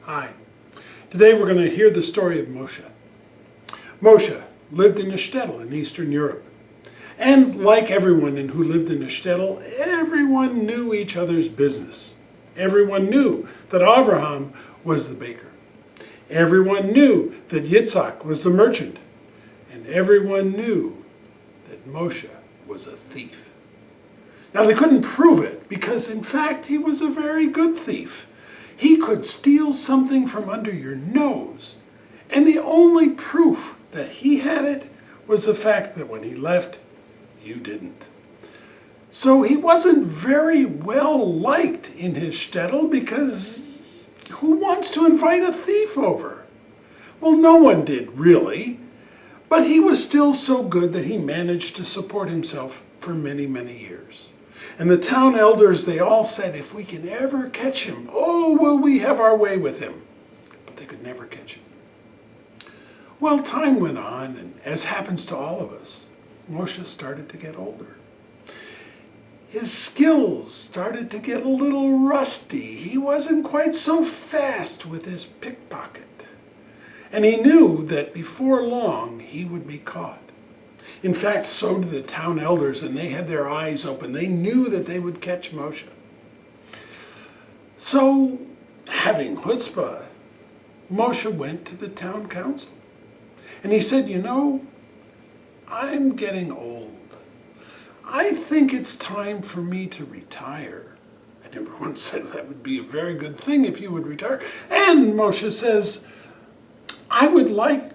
Hi. Today we're going to hear the story of Moshe. Moshe lived in a shtetl in Eastern Europe. And like everyone who lived in a shtetl, everyone knew each other's business. Everyone knew that Avraham was the baker. Everyone knew that Yitzhak was the merchant. And everyone knew that Moshe was a thief. Now they couldn't prove it because in fact he was a very good thief. He could steal something from under your nose. And the only proof that he had it was the fact that when he left, you didn't. So he wasn't very well liked in his shtetl because who wants to invite a thief over? Well, no one did really, but he was still so good that he managed to support himself for many, many years. And the town elders, they all said, if we can ever catch him, oh, will we have our way with him? But they could never catch him. Well, time went on, and as happens to all of us, Moshe started to get older. His skills started to get a little rusty. He wasn't quite so fast with his pickpocket. And he knew that before long he would be caught. In fact, so did the town elders, and they had their eyes open. They knew that they would catch Moshe. So, having chutzpah, Moshe went to the town council. And he said, you know, I'm getting old. I think it's time for me to retire. And everyone said that would be a very good thing if you would retire. And Moshe says, I would like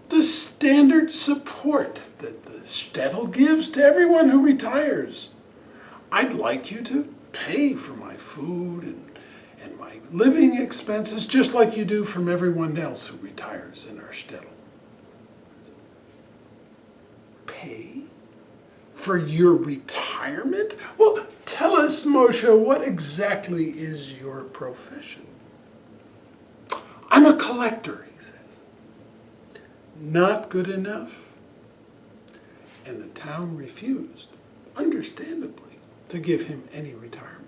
the standard support that the shtetl gives to everyone who retires. I'd like you to pay for my food and my living expenses just like you do from everyone else who retires in our shtetl. Pay for your retirement? Well, tell us, Moshe, what exactly is your profession? I'm a collector, he says. Not good enough? And the town refused, understandably, to give him any retirement.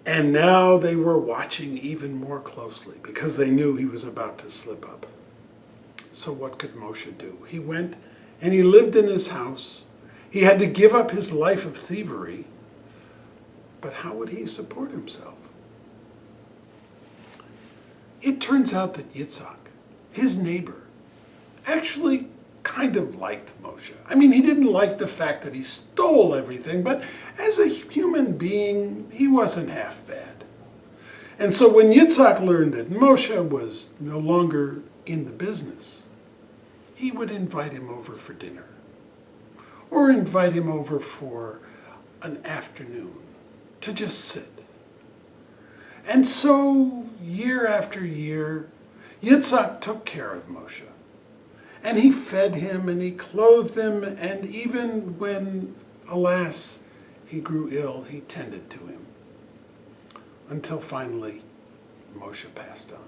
And now they were watching even more closely because they knew he was about to slip up. So what could Moshe do? He went and he lived in his house. He had to give up his life of thievery. But how would he support himself? It turns out that Yitzhak, his neighbor, actually kind of liked Moshe. I mean, he didn't like the fact that he stole everything, but as a human being, he wasn't half bad. And so when Yitzhak learned that Moshe was no longer in the business, he would invite him over for dinner, or invite him over for an afternoon to just sit. And so, year after year, Yitzhak took care of Moshe. And he fed him and he clothed him, and even when, alas, he grew ill, he tended to him. Until finally, Moshe passed on.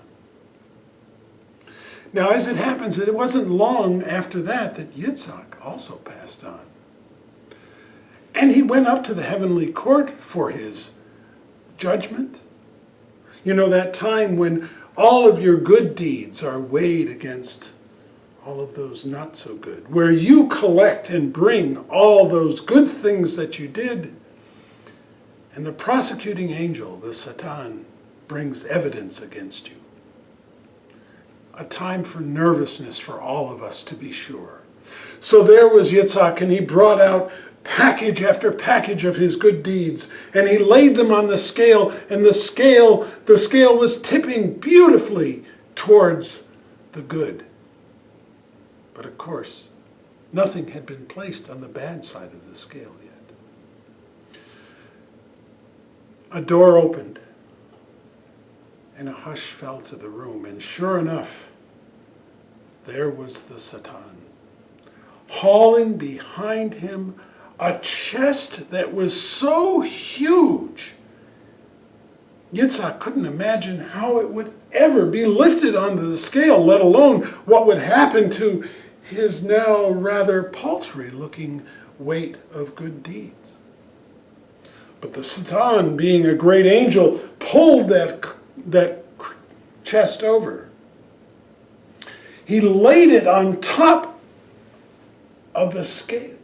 Now, as it happens, it wasn't long after that Yitzhak also passed on. And he went up to the heavenly court for his judgment. You know, that time when all of your good deeds are weighed against all of those not so good, where you collect and bring all those good things that you did, and the prosecuting angel, the Satan, brings evidence against you. A time for nervousness for all of us, to be sure. So there was Yitzhak, and he brought out package after package of his good deeds, and he laid them on the scale, and the scale was tipping beautifully towards the good. But of course, nothing had been placed on the bad side of the scale yet. A door opened, and a hush fell to the room, and sure enough, there was the Satan, hauling behind him a chest that was so huge, Yitzhak couldn't imagine how it would ever be lifted onto the scale, let alone what would happen to his now rather paltry-looking weight of good deeds. But the Satan, being a great angel, pulled that that chest over. He laid it on top of the scale.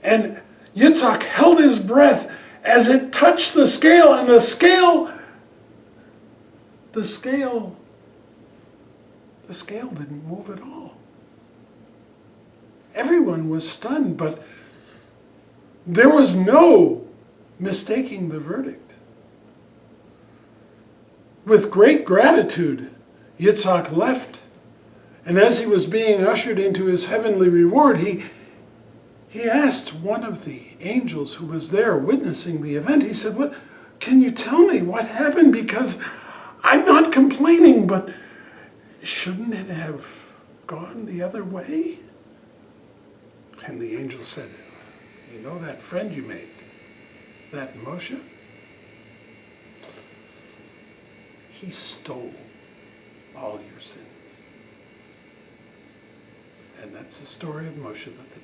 And Yitzhak held his breath as it touched the scale, and the scale didn't move at all. Everyone was stunned, but there was no mistaking the verdict. With great gratitude, Yitzhak left, and as he was being ushered into his heavenly reward, he asked one of the angels who was there witnessing the event, he said, "What? Can you tell me what happened? Because I'm not complaining, but shouldn't it have gone the other way?" And the angel said, "You know that friend you made, that Moshe? He stole all your sins." And that's the story of Moshe the thief.